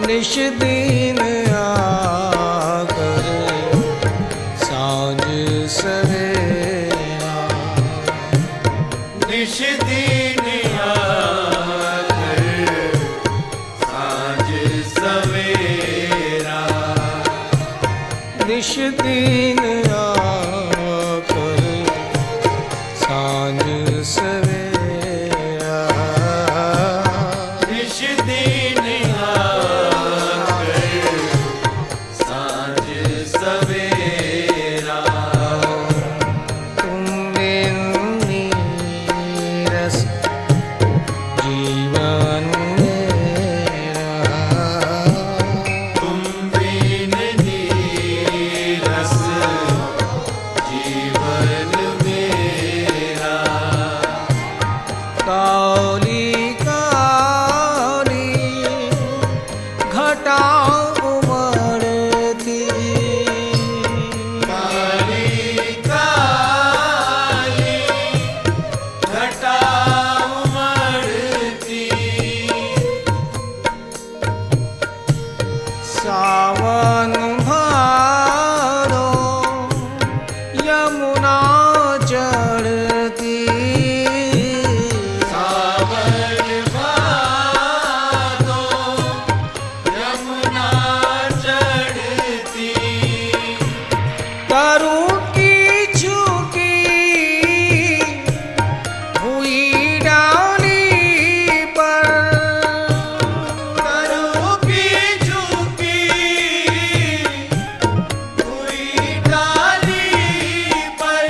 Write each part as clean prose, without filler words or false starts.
निश दिन आकर सांझ सवेरा, निश दिन आकर सांझ सवेरा, निश दिन आकर सांझ सवेरा, निश दिन आकर सावन भादो यमुना चढ़ती, सावन भादो यमुना चढ़ती, तरु की झुकी हुई डाली पर, तरु की झुकी हुई डाली पर,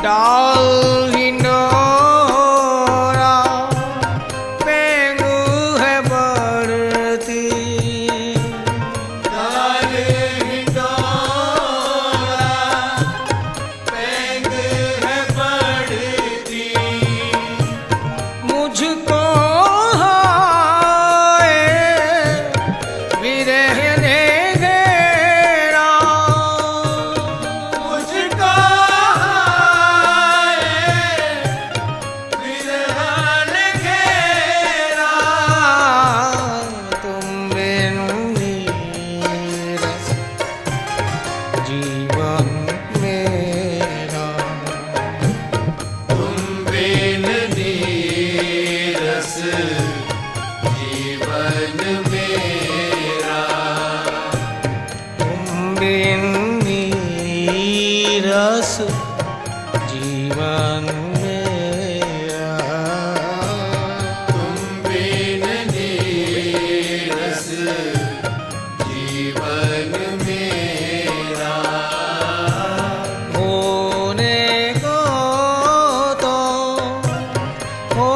डाल हिंडोरा पेंगू है बढ़ती, डाल हिंडोरा पेंग है बढ़ती, मुझको हाय विरह ने घेरा, मुझको हाय विरह ने घेरा, तुम बिन नीरस जीवन मेरा, तुम बिन नीरस जीवन मेरा, तुम बिन नीरस जीवन मेरा, तुम बिन नीरस जीवन मेरा, होने को तो हो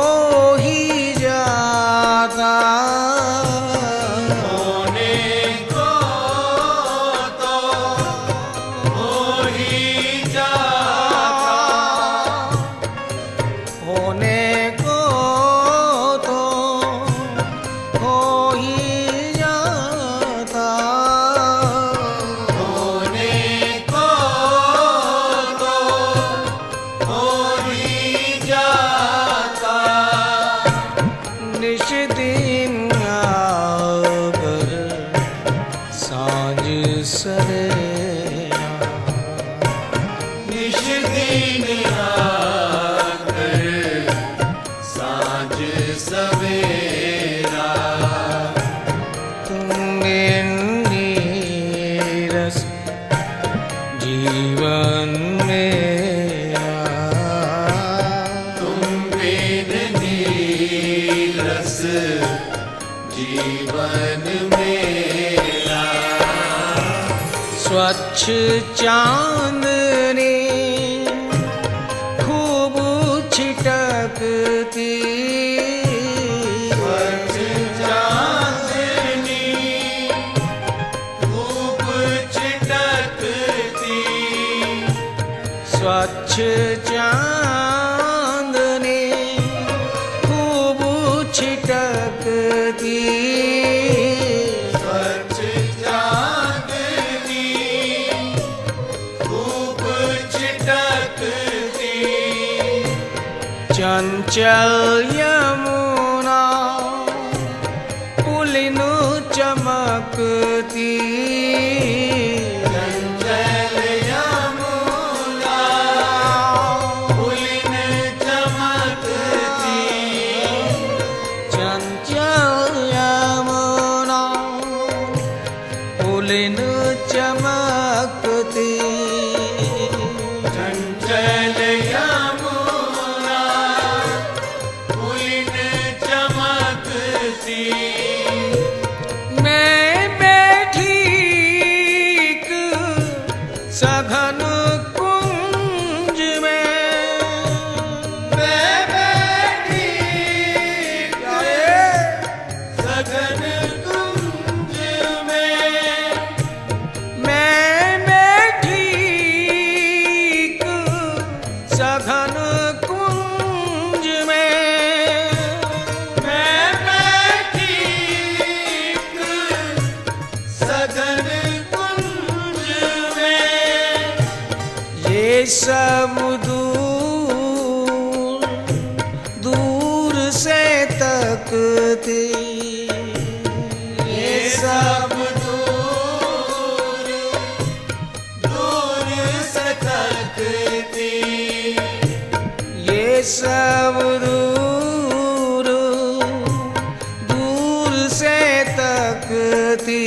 ही जाता, होने को तो हो ही जाता, होने को तो हो ही जाता, होने को तो हो ही जाता, निश दिन आकर सांझ सवेरा, निश दिन आकर साँझ सवेरा, तुम बिन नीरस जीवन मेरा, तुम बिन नीरस जीवन मेरा, स्वच्छ चांदनी खूब छिटकती, स्वच्छ चांदनी खूब छिटकती, स्वच्छ चांदनी खूब छिटकती, स्वच्छ चांदनी खूब छिटकती, चंचल यमुना पुलिन चमकती, चंचल यमुना पुलिन चमकती, चंचल यमुना पुलिन चमकती, चंचल यमुना पुलिन चमकती, मैं बैठी सघन कुंज में, मैं बैठी सघन कुंज में, मैं बैठी सघन कुंज में, मैं बैठी सघन कुंज में, ये सब दूर दूर से तकती, ये सब सब दूर दूर से तकती,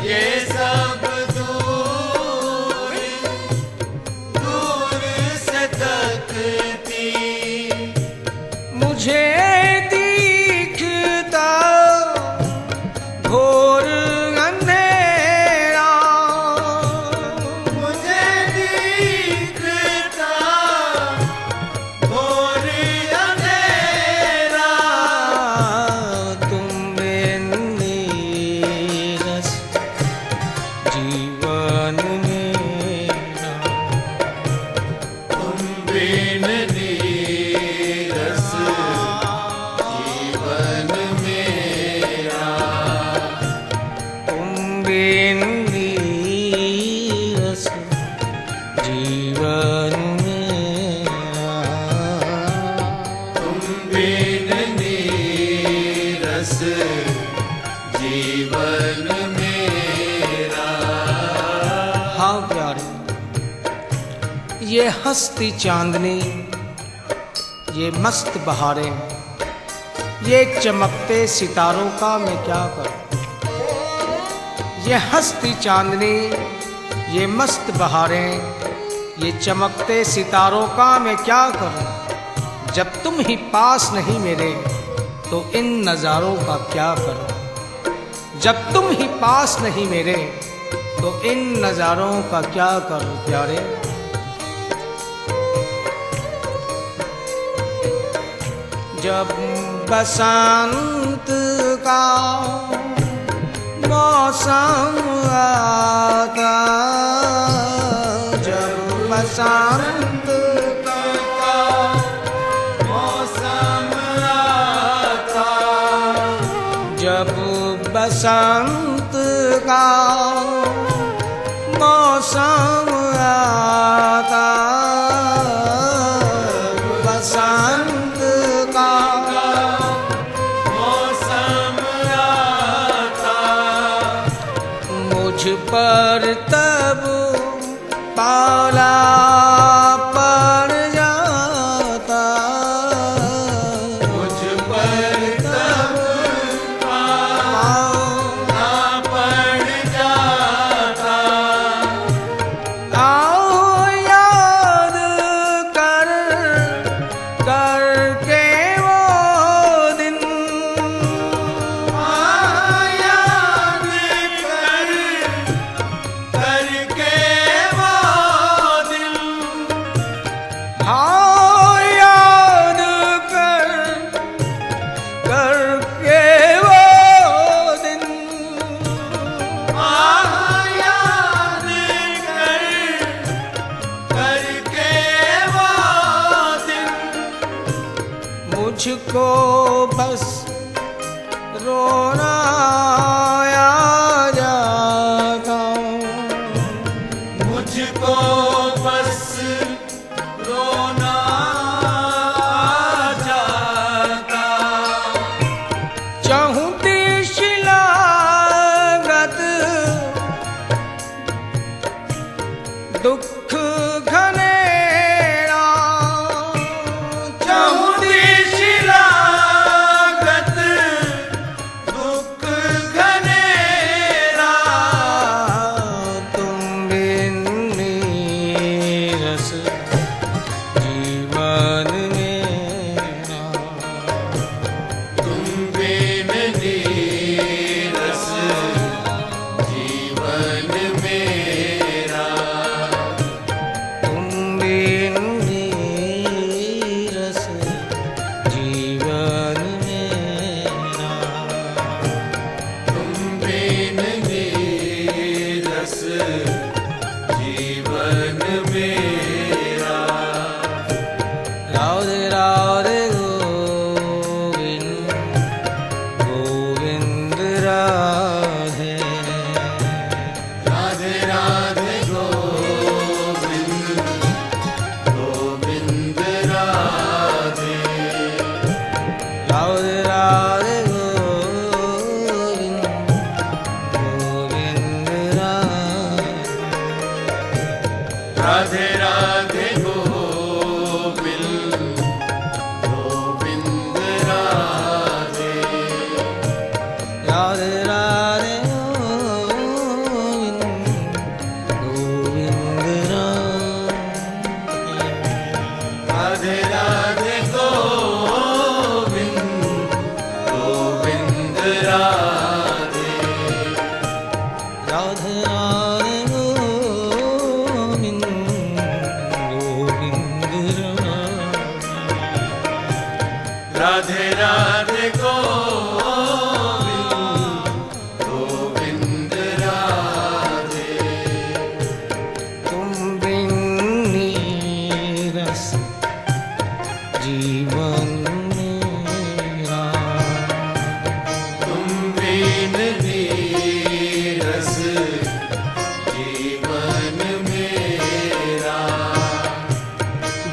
ये सब दूर दूर से तकती, मुझे दिखता घोर अंधेरा, मुझे दिखता घोर अंधेरा, तुम बिन नीरस जीवन मेरा, तुम बिन नीरस जीवन मेरा, तुम बिन नीरस जीवन मेरा, तुम बिन नीरस जीवन मेरा। हाँ प्यारे, ये हंसती चांदनी, ये मस्त बहारें, ये चमकते सितारों का मैं क्या करूं। ये हंसती चांदनी, ये मस्त बहारें, ये चमकते सितारों का मैं क्या करूं। जब तुम ही पास नहीं मेरे तो इन नज़ारों का क्या करूं। जब तुम ही पास नहीं मेरे तो इन नज़ारों का क्या करूं प्यारे। जब बसंत का मौसम आता, जब बसंत का मौसम आता, जब बसंत का मौसम आता, बसंत का मौसम आता, मुझ पर तब पाला पड़ जाता, मुझ पर तब पाला पड़ जाता, आओ याद कर करके वो दिन, याद कर करके वो दिन, हाँ याद कर करके वो दिन, याद कर करके वो दिन, मुझको बस रोना आ जाता, मुझको बस रोना आ जाता, चाहूं शिलागत दुख घनेरा, चाहूं चाहूं शिलागत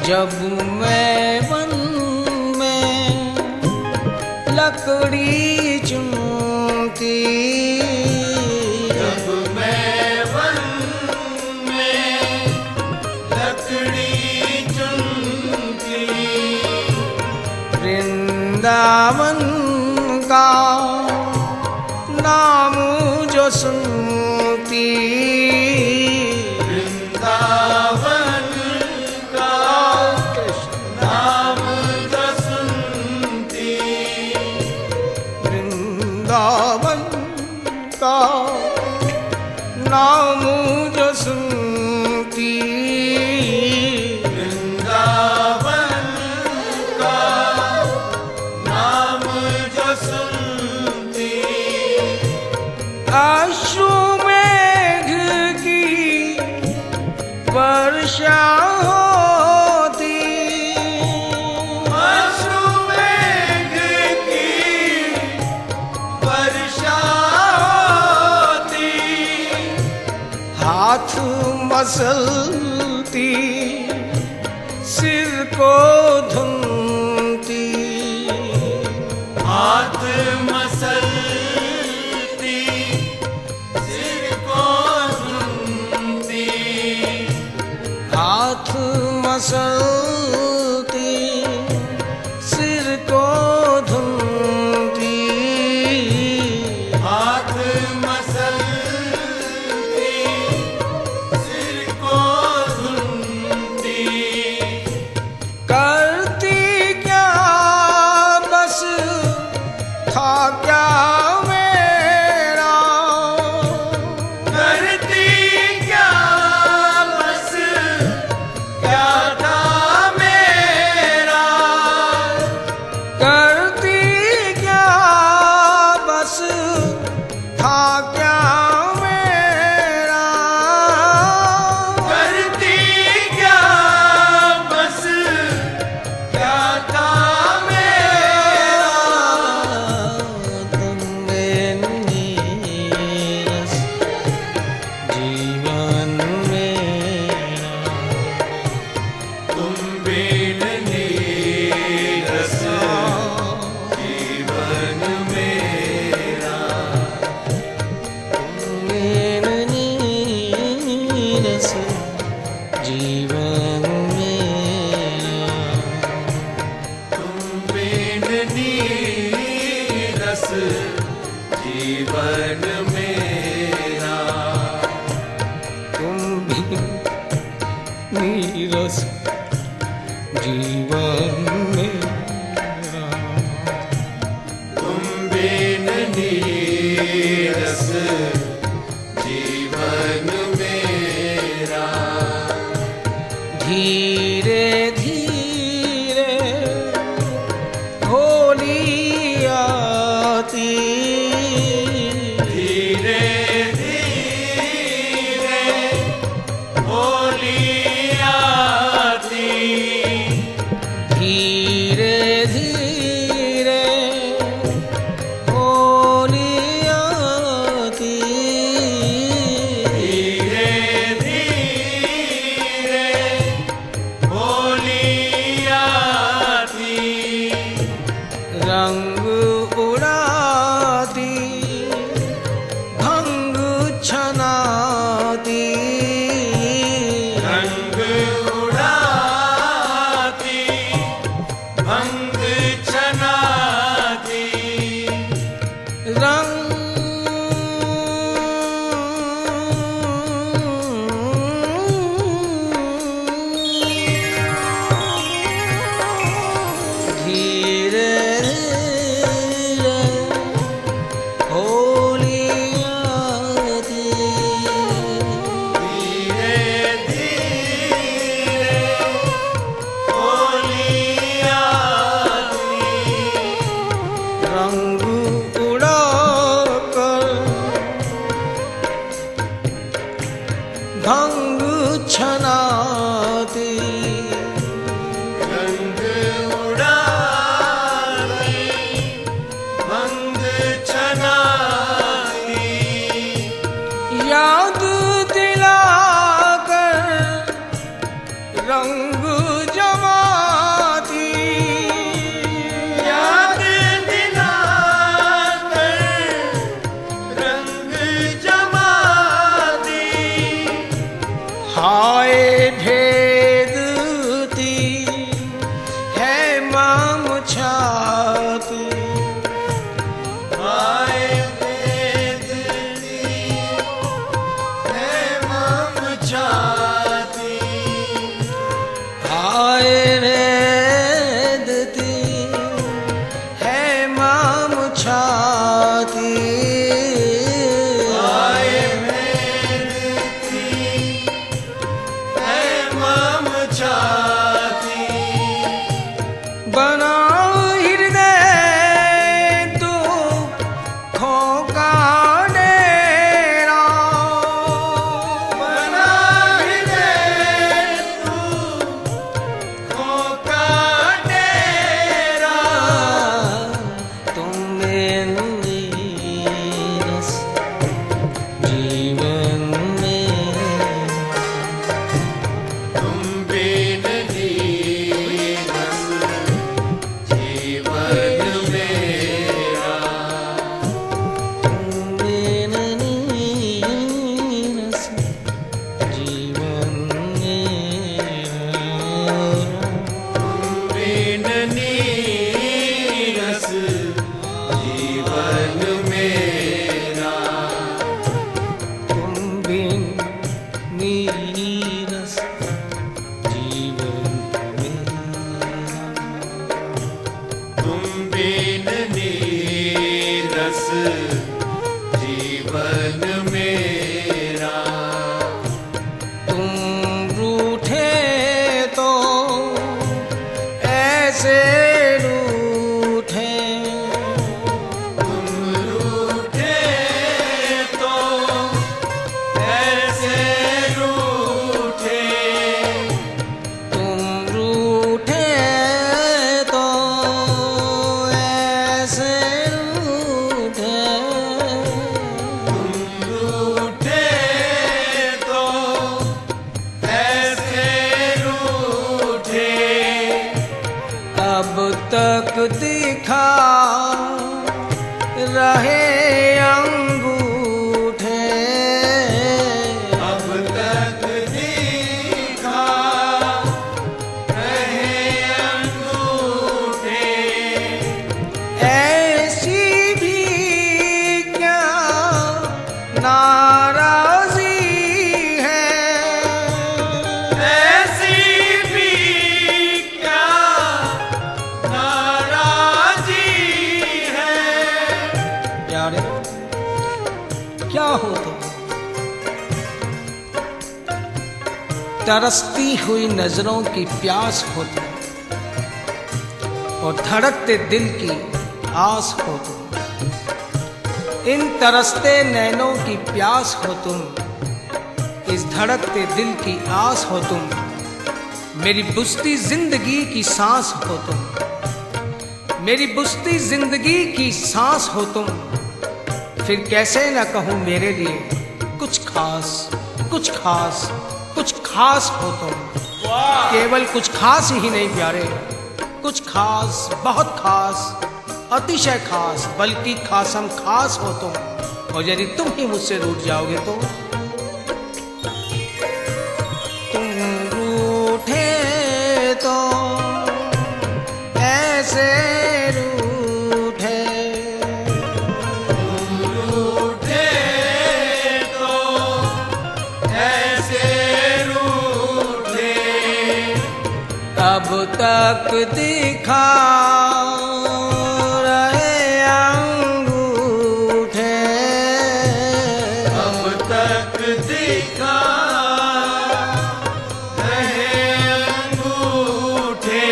जब मैं वन में लकड़ी चुनती, जब मैं वन में लकड़ी चुनती, वृंदावन का नाम जो सुनती, वृंदावन का नाम जो सुनती, वृंदावन का नाम जो सुनती, वृंदावन का नाम जो सुनती, अश्रु मेघ की वर्षा होती, अश्रु मेघ की वर्षा होती, हाथ मसलती सिर को धुनती, हाथ मसलती सिर को धुनती, हाथ मसलती सिर को धुनती, हाथ मसलती सिर को धुनती, करती क्या बस था क्या मेरा, करती क्या बस क्या था मेरा, करती क्या बस था क्या मेरा, करती क्या बस क्या था मेरा, तुमने नीरस जीवन मेरा, तुम बिन नीरस जीवन मेरा, तुमने नीरस जीवन मेरा, तुम बिन नीरस जीवन मेरा, तुम भी नीरस जीवन मेरा, तुम बिन नीरस जीवन मेरा, धीरे धीरे होली आती, धीरे धीरे होली आती, धीरे धीरे होली आती, धीरे धीरे होली आती, रंग उड़ाती भंग छनाती, रंग उड़ाती भंग छनाती, रंग धीरे धीरे होली आती, धीरे धीरे होली आती, रंग उड़ाकर भंग छनाती, रंग उड़ाती भंग छनाती, याद दिलाकर रंग जमा जीवन मेरा। तुम रूठे तो ऐसे रूठे, तुम रूठे तो ऐसे रूठे, तुम रूठे तो ऐसे रूठे, तुम रूठे तो ऐसे रूठे। अब तक दिखा रहे अंगूठे, अब तक दिखा रहे अंगूठे। ऐसी भी क्या नाराजी है, ऐसी भी क्या नाराजी है। प्यारे क्या हो तुम? तरसती हुई नजरों की प्यास हो तुम, और धड़कते दिल की आस हो तुम। इन तरसते नैनों की प्यास हो तुम, इस धड़कते दिल की आस हो तुम। मेरी बुझती जिंदगी की सांस हो तुम, मेरी बुझती जिंदगी की सांस हो तुम। फिर कैसे न कहूँ मेरे लिए कुछ खास, कुछ खास, कुछ खास हो तुम। केवल कुछ खास ही नहीं प्यारे, कुछ खास, बहुत खास, अतिशय खास, बल्कि खासम खास हो तुम। और यदि तुम ही मुझसे रूठ जाओगे तो तुम रूठे तो ऐसे रूठे, तुम रूठे तो ऐसे रूठे। अब तक दिखा रहे अंगूठे, अब तक दिखा रहे अंगूठे।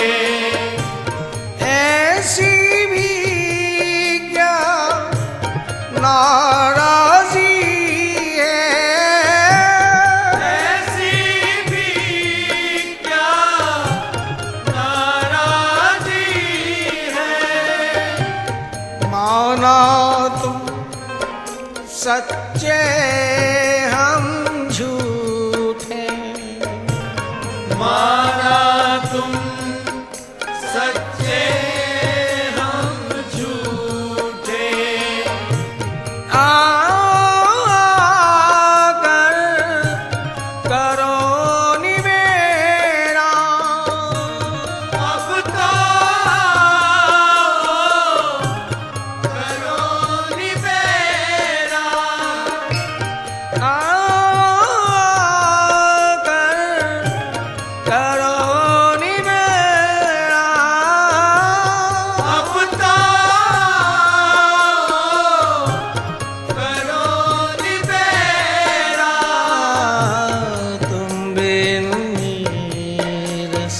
ऐसी भी क्या नाराजी है, ऐसी भी क्या नाराजी है। माना तुम सच्चे हम झूठे, माना तुम सच्चे हम झूठे। आकर करो निमेरा, अब तो करो निबेरा। आकर करो निमेरा। अब तो करो निबेरा। तुम बिन नीरस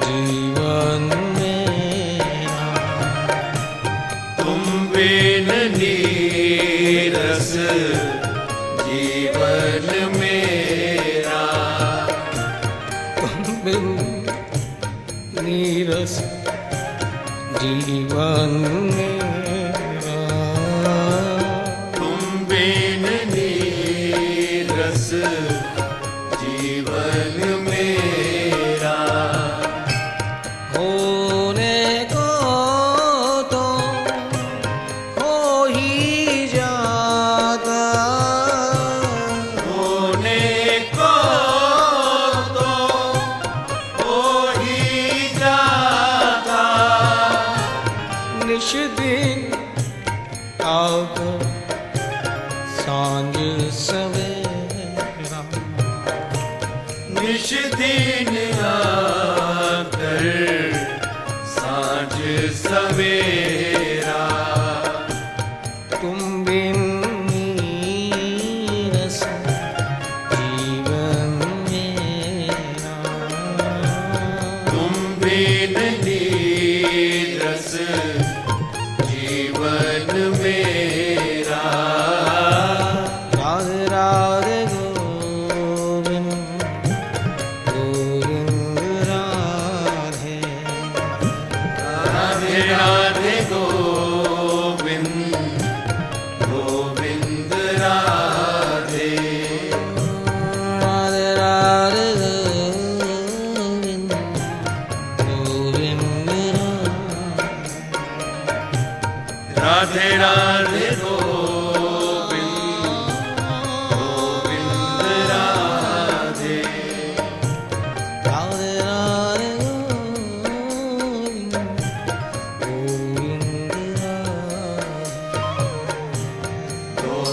जीवन मेरा, तुम बिन नीरस जीवन मेरा। तुम बिन नीरस जीवन मेरा। तुम बिन नीरस जीवन मेरा। होने को तो हो ही जाता, होने को तो हो ही जाता। निश दिन आकर सांझ सवेरा, निश दिन आकर साँझ सवेरा। तुम बिन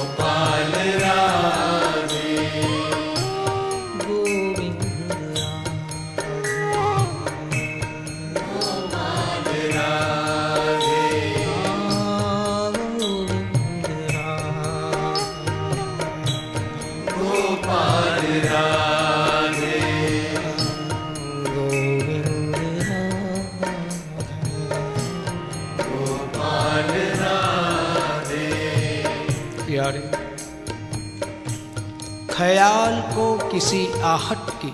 गोपाल राधे गोविंद गोपाल राधे गोपाल राधे गोपाल राधे। प्यारे, ख्याल को किसी आहट की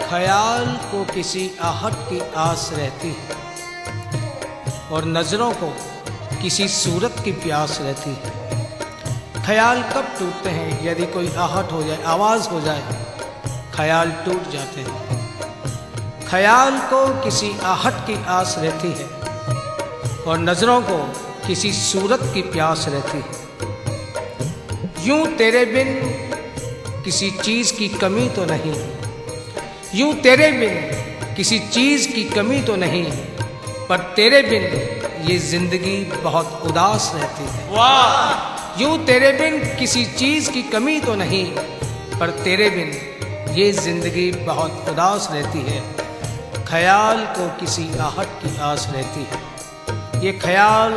ख्याल को किसी आहट की आस रहती है और नजरों को किसी सूरत की प्यास रहती है। ख्याल कब टूटते हैं? यदि कोई आहट हो जाए, आवाज हो जाए, ख्याल टूट जाते हैं। ख्याल को किसी आहट की आस रहती है और नजरों को किसी सूरत की प्यास रहती है। यूं तेरे बिन किसी चीज की कमी तो नहीं, यूं तेरे बिन किसी चीज की कमी तो नहीं, पर तेरे बिन ये जिंदगी बहुत उदास रहती है। वाह! यूं तेरे बिन किसी चीज की कमी तो नहीं, पर तेरे बिन ये जिंदगी बहुत उदास रहती है। ख्याल को किसी आहट की आस रहती है। ये ख्याल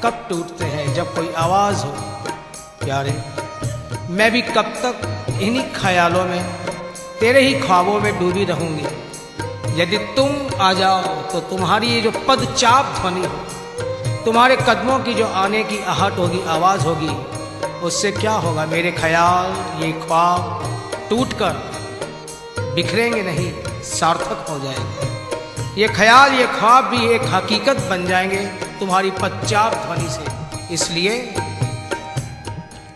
कब टूटते हैं? जब कोई आवाज हो। प्यारे, मैं भी कब तक इन्हीं ख्यालों में, तेरे ही ख्वाबों में डूबी रहूंगी। यदि तुम आ जाओ तो तुम्हारी ये जो पदचाप ध्वनि हो, तुम्हारे कदमों की जो आने की आहट होगी, आवाज होगी, उससे क्या होगा? मेरे ख्याल, ये ख्वाब टूटकर बिखरेंगे नहीं, सार्थक हो जाएंगे। ये ख्याल, ये ख्वाब भी एक हकीकत बन जाएंगे तुम्हारी पदचाप ध्वनि से। इसलिए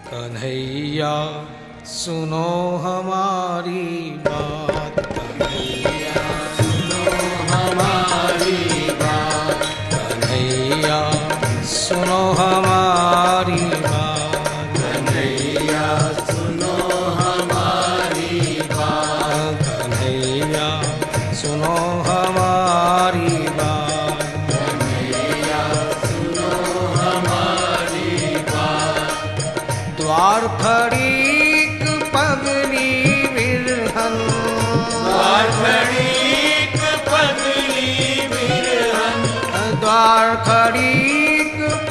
कन्हैया सुनो हमारी बात, कन्हैया सुनो हमारी बात, कन्हैया सुनो हमारी बात, कन्हैया सुनो हमारी बात, कन्हैया सुनो हमारी बात। कन्हैया सुनो हमारी बात। द्वार खड़ी पगली बिरहन, द्वार खड़ी पगली बिरहन, द्वार खड़ी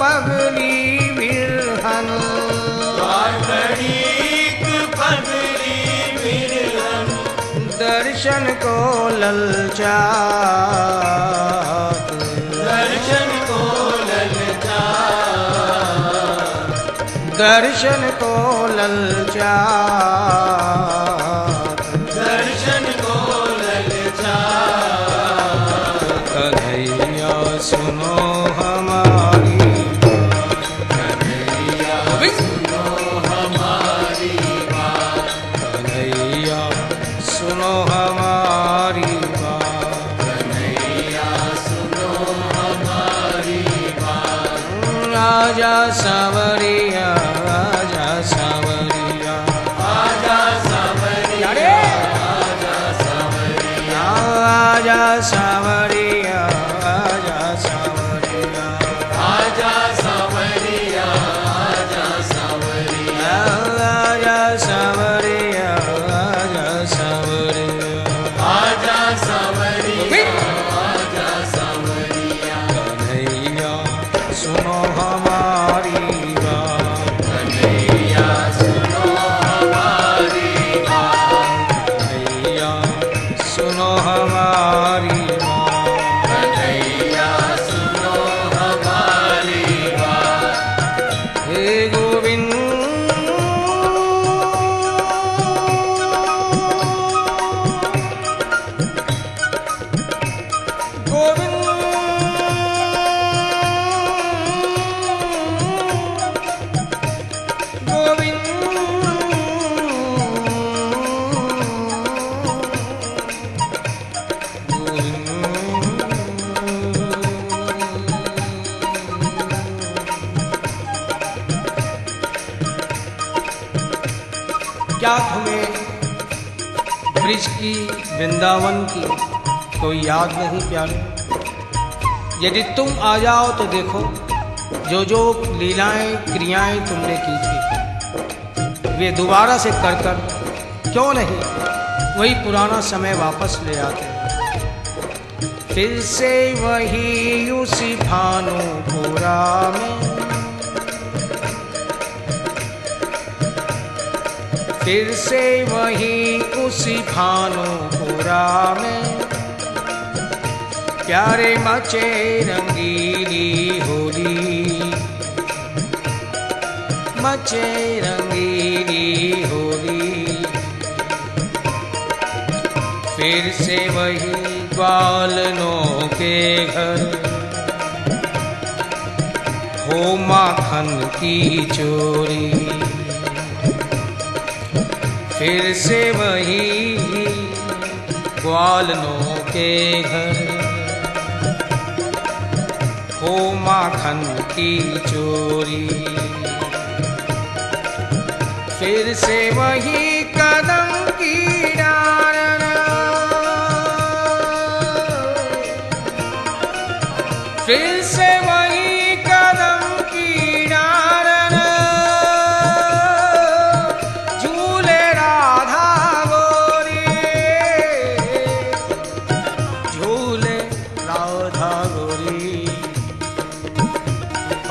पगली बिरहन, द्वार खड़ी पगली बिरहन, दर्शन को ललचात, दर्शन को ललचात, दर्शन को ललचात, दर्शन को ललचात। कन्हैया सुनो हमारी, कन्हैया सुनो हमारी बात, कन्हैया सुनो हमारी बात। कन्हैया सुनो हमारी बात। आजा सांवरिया, आजा सांवरिया, आजा सांवरिया, आजा सांवरिया, आजा सांवरिया, आजा सांवरिया, आजा सांवरिया, आजा सांवरिया, आजा सांवरिया, आजा सांवरिया, आजा सांवरिया, आजा सांवरिया। कन्हैया सुनो हमारी बात, क्या तुम्हें ब्रिज की, वृंदावन की कोई याद नहीं प्यारे? यदि तुम आ जाओ तो देखो जो जो लीलाएं क्रियाएं तुमने की थी वे दोबारा से कर कर क्यों नहीं वही पुराना समय वापस ले आते, फिर से वही उसी भानुपुरा में, फिर से वही उसी भानुपुरा में प्यारे मचे रंगीली होली, मचे रंगीली होली। फिर से वही ग्वालनों के घर हो माखन की चोरी, फिर से वही ग्वालनों के घर हो माखन की चोरी, फिर से वही कदम की डार, फिर से वही कदम की डार झूले राधा गोरी, झूले राधा गोरी।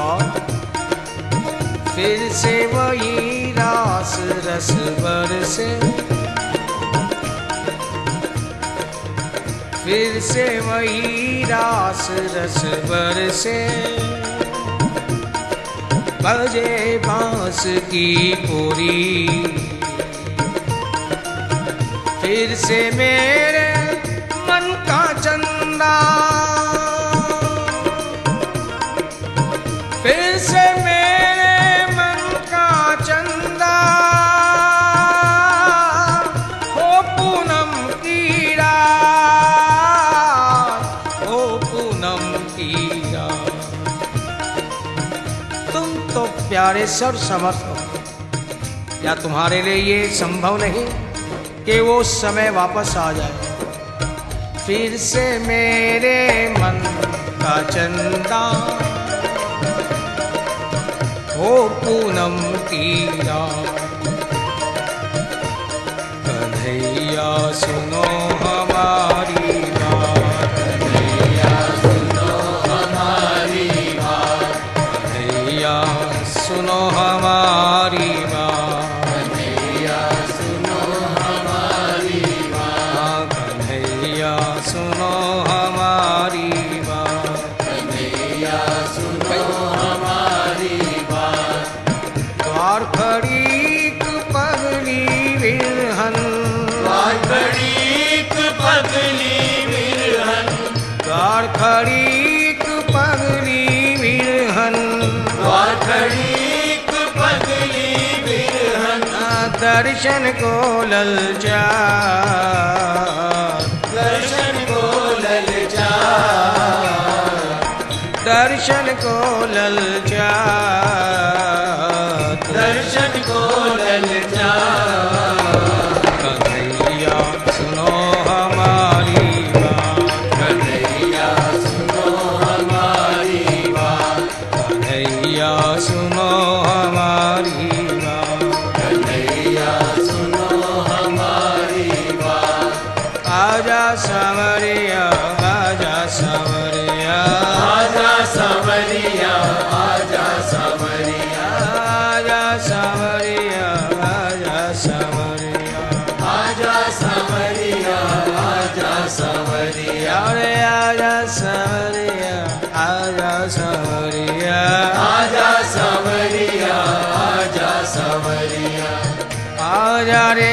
और फिर से वही रास रस बरसे, फिर से वही रास रस बरसे बजे बांस की पूरी, फिर से मेरे मन का चंदा, फिर से मेरे मन का चंदा हो पूनम की रात, हो पूनम की रात। तुम तो प्यारे सर्व समर्थ हो, क्या तुम्हारे लिए ये संभव नहीं कि वो समय वापस आ जाए? फिर से मेरे मन का चंदा हो पूनम की रात। कन्हैया सुनो हमारी बात, कन्हैया सुनो हमारी बात, कन्हैया सुनो हमारी बात, कन्हैया सुनो हमारी बात, कन्हैया सुनो हमारी बात, कन्हैया सुनो हमारी बात। द्वार खड़ीक पगली विरहन, द्वार खड़ीक पगली विरहन, द्वार खड़ीक पगली विरहन, द्वार खड़ीक पगली विरहन। दर्शन को ललचा, दर्शन को ललचा, दर्शन को ललचा, दर्शन को ललचा। कन्हैया सुनो हमारी बात, कन्हैया सुनो हमारी बात, कन्हैया सुनो हमारी बात। कन्हैया सुनो हमारी बात। आजा सांवरिया, आजा सांवरिया, आजा सांवरिया, आजा सांवरिया, आजा सांवरिया, आजा सांवरिया, आजा सांवरिया, आजा सांवरिया, अरे आजा सांवरिया, आजा सांवरिया, आजा सांवरिया, आजा सांवरिया। आजा रे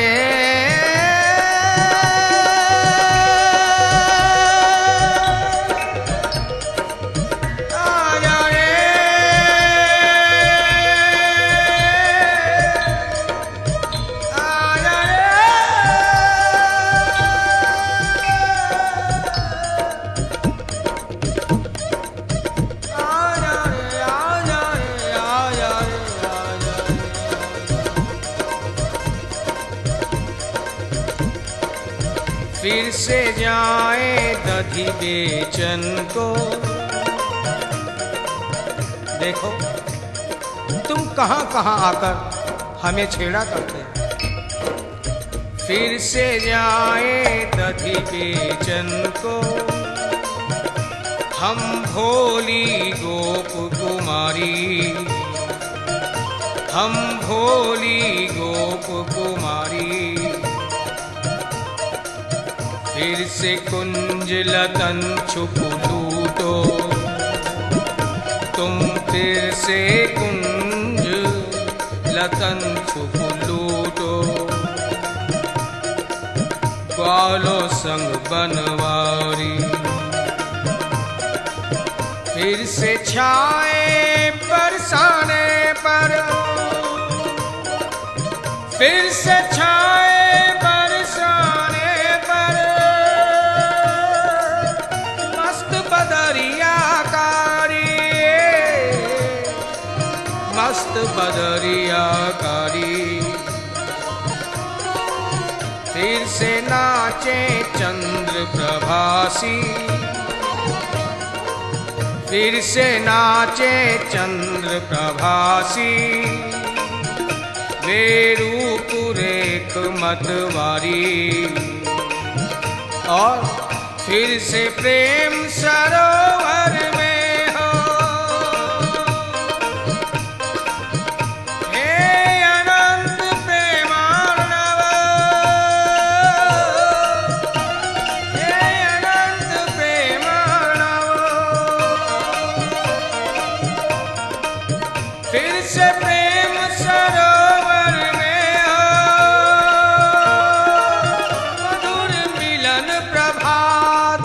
आजा रे, आजा रे, आजा रे, आजा रे, आजा रे, आजा रे। फिर से जाए दधि बेचन को। देखो तुम कहां कहां आकर हमें छेड़ा करते। फिर से जाए दधि बेचन को, हम भोली गोप कुमारी, हम भोली गोप कुमारी। फिर से कुंज लतन छुप लूटो, तुम फिर से कुंज लतन छुप लूटो। ग्वालो संग बनवारी, फिर से छाए बरसाने पर, फिर से छाए बरसाने पर। मस्त बदरिया कारी, मस्त बदरिया कारी। फिर से नाचे चंद्र प्रभासी, फिर से नाचे चंद्र प्रभासी। वे रूप रेख मतवारी, और फिर से प्रेम सरोवर में हो। हे अनंत प्रेमार्णव, हे अनंत प्रेमार्णव। फिर से प्रेम सरोवर में हो। मधुर मिलन प्रभात,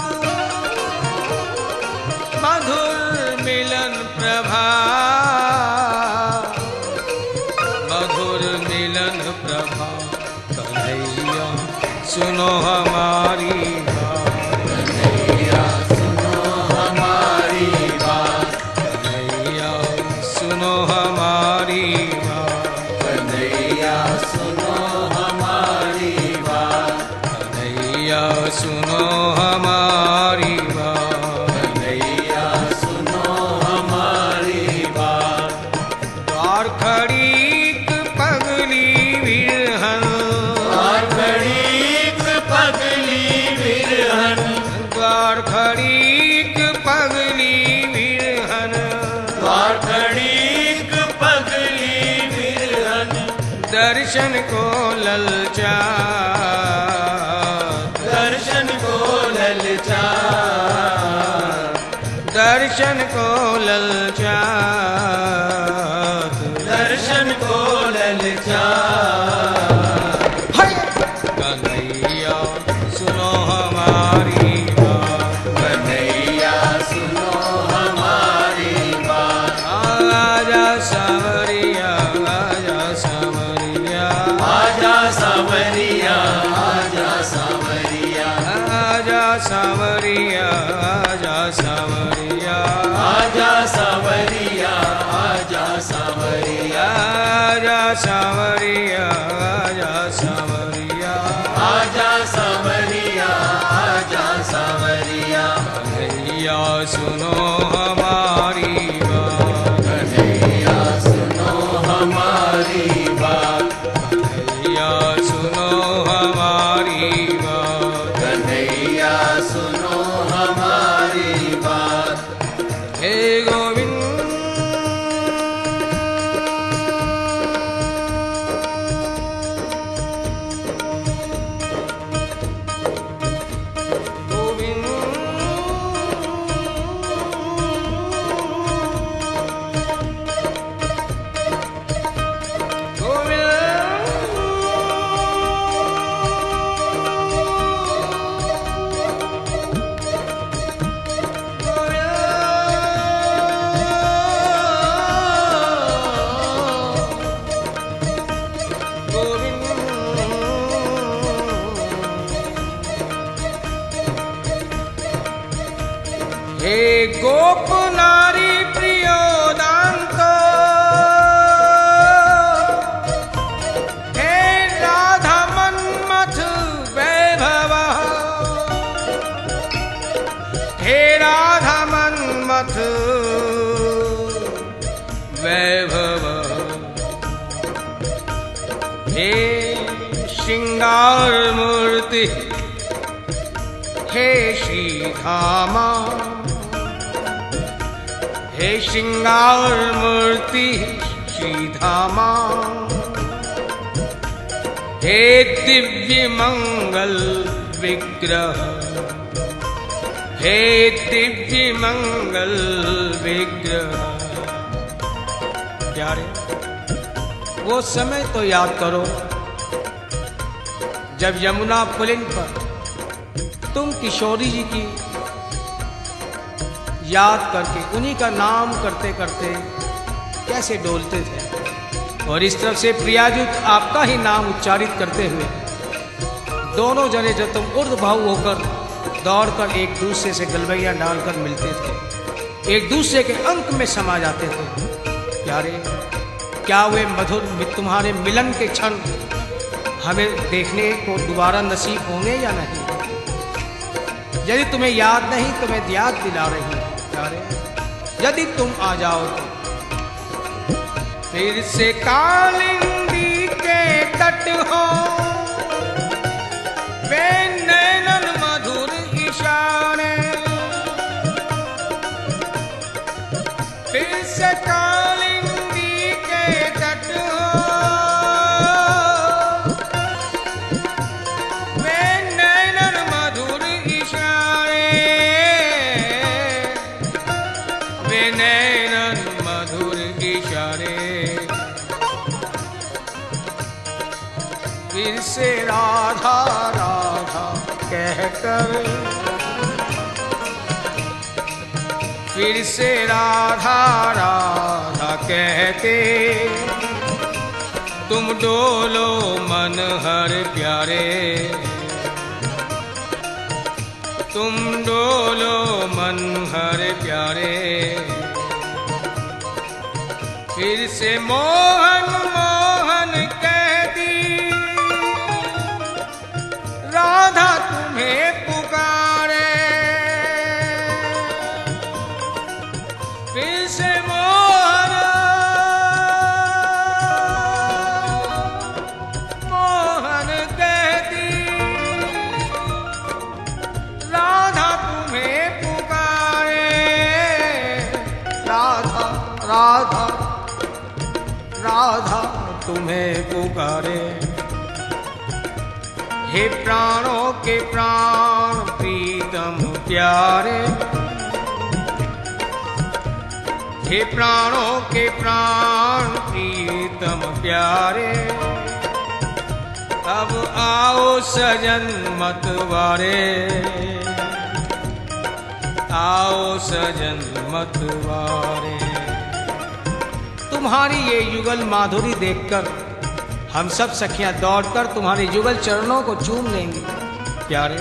मधुर मिलन प्रभात, मधुर मिलन प्रभात। कन्हैया सुनो हमारी बात, कन्हैया सुनो हमारी बात, कन्हैया सुनो हमारी बात, कन्हैया सुनो हमारी बात, कन्हैया सुनो हमारी बात। कन्हैया सुनो हमारी बात। द्वार खड़ीक पगली विरहन, द्वार खड़ीक पगली विरहन, द्वार खड़ीक पगली विरहन। द्वार खड़ीक पगली विरहन। दर्शन को ललचा, दर्शन को ललचा, दर्शन को ललचा। दर्शन को ललचा। कन्हैया सुनो हमारी बात, कन्हैया सुनो हमारी बात। आजा सावरिया, आजा सावरिया, आजा सावरिया, आजा सावरिया, आजा सावरिया, आजा सावरिया, आजा सावरिया, आजा सावरिया, आजा सावरिया, आजा सावरिया। आजा सावरिया, आजा सावरिया। कन्हैया सुनो हमारी बात, कन्हैया सुनो हमारी बात, कन्हैया सुनो हमारी बात। कन्हैया सुनो हमारी बात। हे गोविंद गोविंद हे गोप नारी प्रियोदांत, हे राधा मन्मथ वैभव। हे श्रृंगार मूर्ति हे श्री धामा, हे श्रृंगार मूर्ति श्री धामा, हे दिव्य मंगल विग्रह, हे दिव्य मंगल विग्रह। प्यारे, वो समय तो याद करो जब यमुना पुलिन पर तुम किशोरी जी की याद करके उन्हीं का नाम करते करते कैसे डोलते थे, और इस तरफ से प्रियाजुत आपका ही नाम उच्चारित करते हुए दोनों जने जब तुम ऊर्ध्वभाव होकर दौड़कर एक दूसरे से गलबैया डालकर मिलते थे, एक दूसरे के अंक में समा जाते थे। प्यारे, क्या वे मधुर तुम्हारे मिलन के क्षण हमें देखने को दोबारा नसीब होंगे या नहीं? यदि तुम्हें याद नहीं तो मैं याद दिला रही हूं प्यारे, यदि तुम आ जाओ तो फिर से कालिंदी के तट हो, वे नैनन मधुर इशारे, फिर से कालिंदी के तट हो, वे नैनन मधुर इशारे, वे नैनन मधुर इशारे, फिर से राधा राधा कहकर, फिर से राधा राधा कहते तुम डोलो मन हर प्यारे, तुम डोलो मन हर प्यारे, फिर से मोहन मोहन कहती राधा तुम्हें पुकारे, फिर से मोहन मोहन कहती राधा तुम्हें पुकारे, राधा राधा राधा तुम्हें पुकारे। हे प्राणों के प्राण प्रीतम प्यारे, हे प्राणों के प्राण प्रीतम प्यारे, अब आओ सजन मतवारे, आओ सजन मतवारे। तुम्हारी ये युगल माधुरी देखकर हम सब सखियां दौड़कर तुम्हारे युगल चरणों को चूम लेंगी। प्यारे,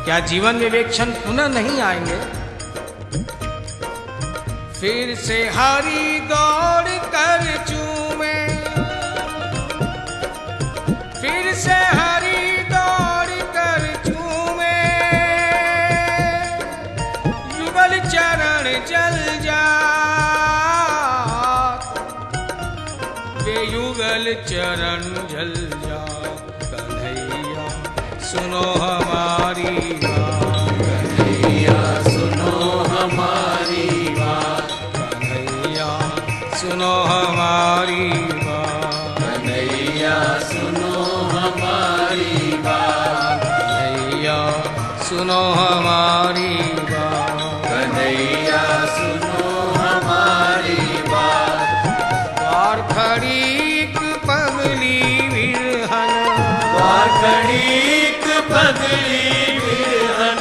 क्या जीवन में वे क्षण पुनः नहीं आएंगे? फिर से हरि दौड़ कर चूमे, फिर से हरि दौड़ कर चूमे, युगल चरण जल जा, वे युगल चरण जल जा। कन्हैया सुनो हमारी बात, कन्हैया सुनो हमारी बात, कन्हैया सुनो हमारी बात, कन्हैया सुनो हमारी बात, कन्हैया सुनो हमारी बात, कन्हैया सुनो हमारी बात। द्वार खड़ीक पगली विरहन, द्वार खड़ीक पगली विरहन,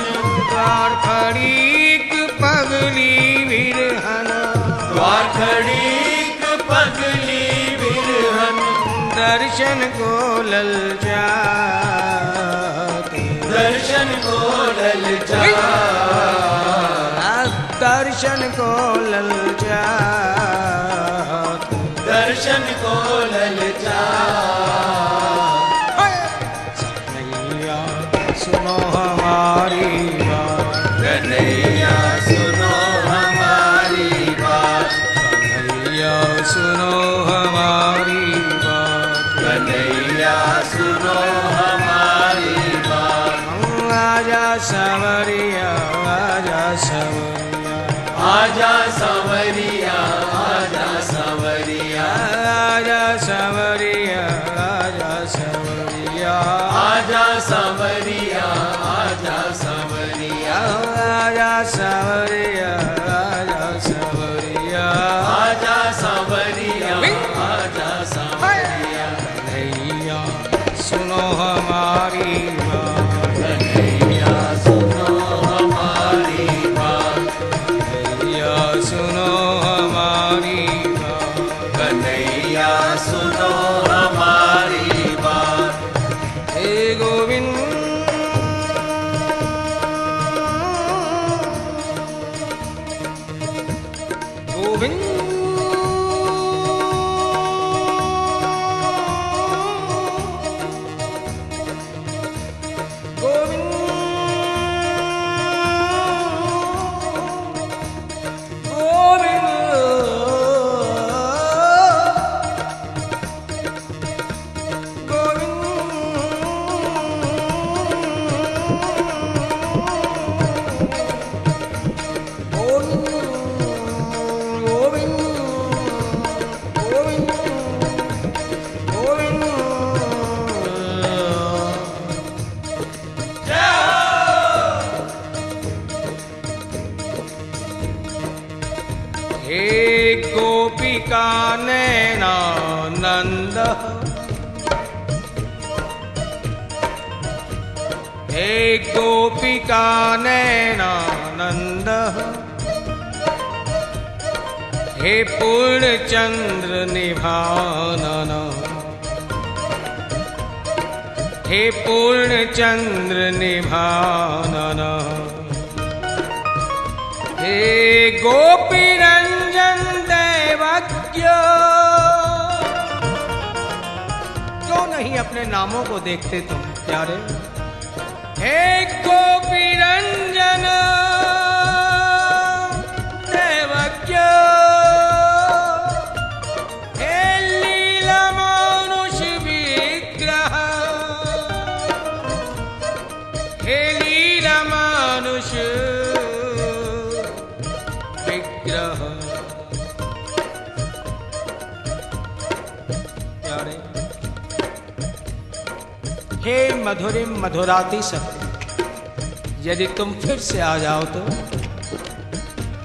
द्वार खड़ीक पगली विरहन, द्वार खड़ीक पगली विरहन, दर्शन को ललचाते, दर्शन को ललचा, दर्शन को ललचाते, दर्शन को ललचा। कन्हैया सुनो हमारी बात, कन्हैया सुनो हमारी बात, कन्हैया सुनो हमारी बात, कन्हैया हमारी बात। आजा सांवरिया आजा सांवरिया आजा सांवरिया आजा सांवरिया आजा सांवरिया आजा सांवरिया आजा सांवरिया आजा सांवरिया आजा सांवरिया आजा सांवरिया आजा सांवरिया आजा सांवरिया। कन्हैया सुनो हमारी बात कन्हैया सुनो हमारी बात। कन्हैया सुनो हमारी बात कन्हैया सुनो हमारी बात। हे गोविंद गोविंद हे गोपिका नैनानंद हे गोपिका नैनानंद हे पूर्णचंद्र निभानन हे पूर्णचंद्र निभानन हे गोपी रंजन दैवज्ञ क्यों नहीं अपने नामों को देखते तुम प्यारे। हे गोपी रंजन दैवज्ञ हे लीला मानुष विग्रह हे लीला मानुष विग्रह प्यारे। हे मधुरिम मधुराति सत्य यदि तुम फिर से आ जाओ तो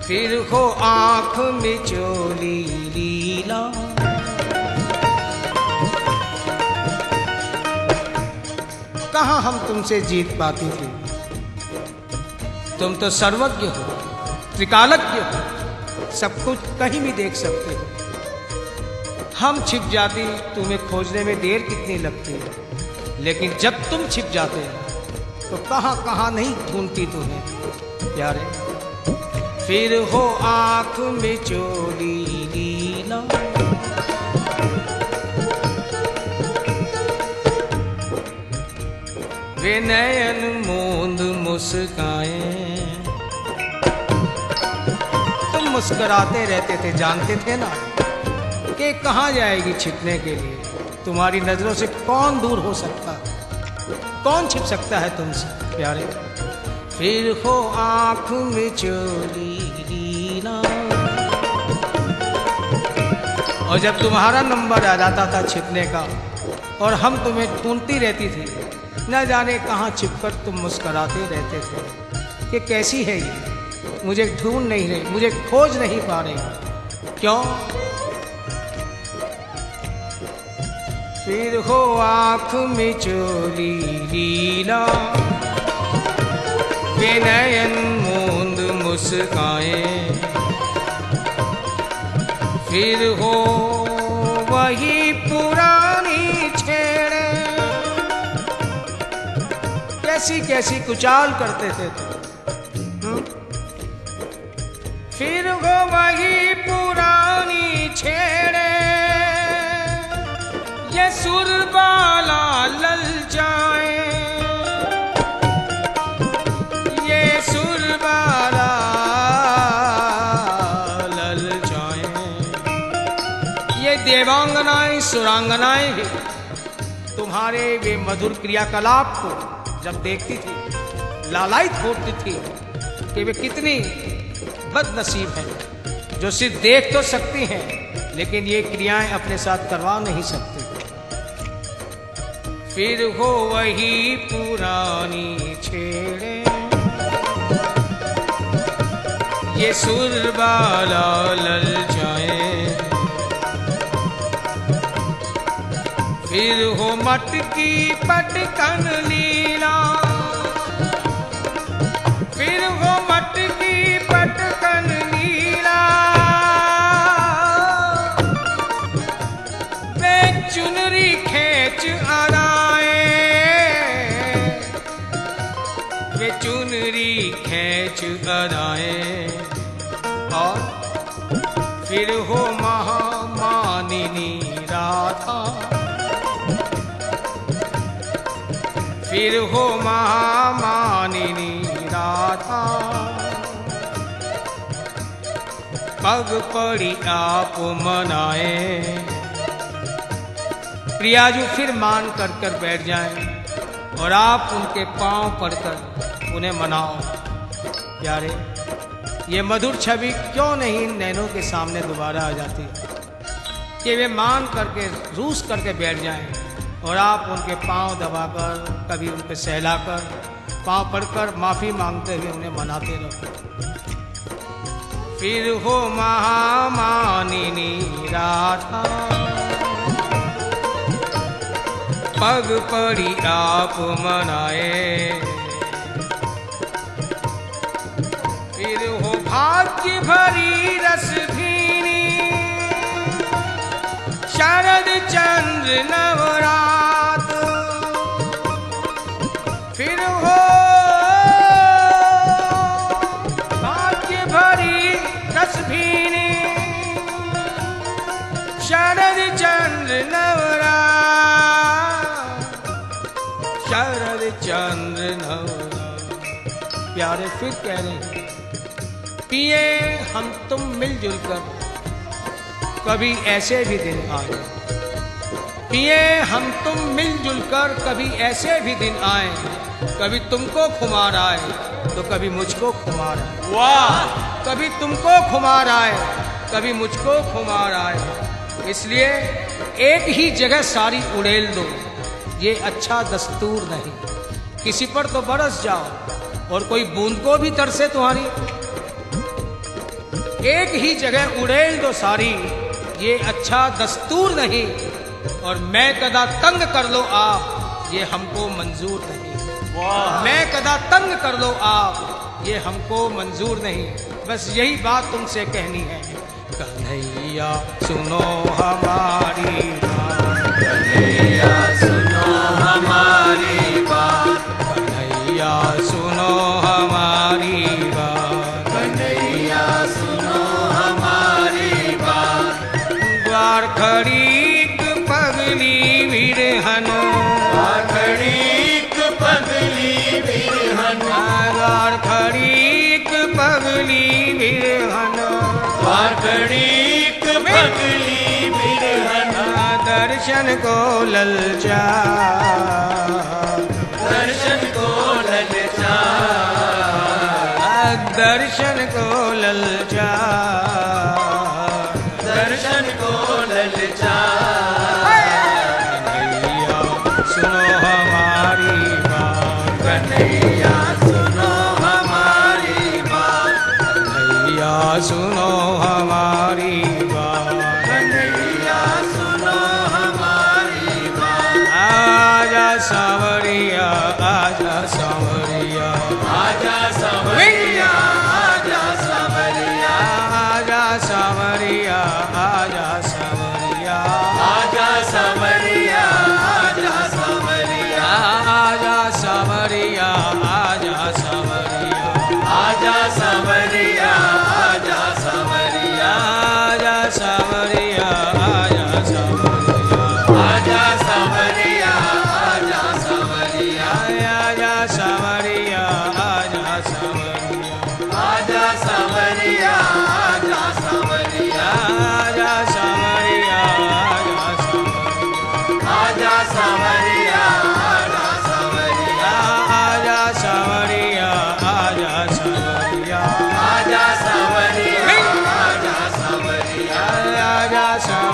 फिर हो आंख मिचोली लीला। कहां हम तुमसे जीत पाती थी। तुम तो सर्वज्ञ हो त्रिकालज्ञ हो सब कुछ कहीं भी देख सकते हो। हम छिप जाती तुम्हें खोजने में देर कितनी लगती है लेकिन जब तुम छिप जाते हो तो कहां कहां नहीं ढूंढती तुम्हें प्यारे। फिर हो आंख में चोली लीला। वे नयन मूंद मुस्काए तुम मुस्कुराते रहते थे जानते थे ना कि कहां जाएगी छिपने के लिए। तुम्हारी नजरों से कौन दूर हो सकता कौन छिप सकता है तुमसे प्यारे। फिर हो आंख में चोली लीला। और जब तुम्हारा नंबर आ जाता था छिपने का और हम तुम्हें ढूंढती रहती थी न जाने कहां छिपकर तुम मुस्कुराते रहते थे कि कैसी है ये मुझे ढूंढ नहीं रही मुझे खोज नहीं पा रही क्यों। फिर हो आंख में चोली लीला। वे नयन मूंद मुस्काए फिर हो वही पुरानी छेड़े। कैसी कैसी कुचाल करते थे तुम। फिर हो वही पुरानी छेड़े। ये सुरबाला लल जाए ये सुरबाला लल जाए। ये देवांगनाएं सुरांगनाएं भी तुम्हारे वे मधुर क्रियाकलाप को जब देखती थी, लालायित होती थी कि वे कितनी बदनसीब हैं, जो सिर्फ देख तो सकती हैं लेकिन ये क्रियाएं अपने साथ करवा नहीं सकती। फिर हो वही पुरानी छेड़े, ये सुरबाला ललचाए, फिर हो मटकी पटकन लीला, फिर हो मटकी पटकन लीला, वे चुनरी खींच अदाए, वे चुनरी खींच अदाए, और फिर हो महामानिनी राधा, फिर हो महामानिनी राधा, पग पड़ी आप मनाए। प्रियाजू फिर मान कर बैठ जाएं और आप उनके पांव पड़कर उन्हें मनाओ। प्यारे, ये मधुर छवि क्यों नहीं नैनों के सामने दोबारा आ जाती कि वे मान करके रूस करके बैठ जाएं और आप उनके पांव दबाकर, कभी उन पे सहलाकर, पांव पड़कर माफी मांगते हुए उन्हें मनाते रहो। फिर हो महामानिनी राधा, पग पड़ी आप मनाए, फिर हो भाग्य भरी रस भीनी, शरद चंद्र नवरात, फिर हो भाग्य भरी रस भीनी, शरद चंद्र नवरात, शरद चंद्र नवरात। प्यारे फिर कह रहे हैं, पिए हम तुम मिलजुल कर, कभी ऐसे भी दिन आए, पिए हम तुम मिलजुल कर, कभी ऐसे भी दिन आए, कभी तुमको खुमार आए तो कभी मुझको खुमार आए। वाह! कभी तुमको खुमार आए, कभी मुझको खुमार आए। इसलिए एक ही जगह सारी उड़ेल दो, ये अच्छा दस्तूर नहीं। किसी पर तो बरस जाओ और कोई बूंद को भी तरसे तुम्हारी, एक ही जगह उड़ेल दो सारी, ये अच्छा दस्तूर नहीं। और मैं कदा तंग कर लो आप, ये हमको मंजूर नहीं। मैं कदा तंग कर लो आप, ये हमको मंजूर नहीं। बस यही बात तुमसे कहनी है, कन्हैया सुनो हमारी बात, कन्हैया सुनो हमारी बात, कन्हैया सुनो हमारी बात, कन्हैया सुनो हमारी बात। द्वार खड़ीक पगली बिरहन, द्वार खड़ीक पगली बिरहन, द्वार खड़ीक पगली बिरहन, द्वार खड़ीक पगली बिरहन। दर्शन को ललचा, दर्शन को ललचा, दर्शन को ललचा, दर्शन को ललचा। कन्हैया सुनो हमारी बात, कन्हैया सुनो हमारी बात, कन्हैया सुनो हमारी बात, कन्हैया सुनो हमारी बात। आजा सांवरिया, आजा सांवरिया, आजा सांवरिया, आजा सांवरिया, सावरिया आजा सावरिया आजा सावरिया आजा सावरिया आजा सावरिया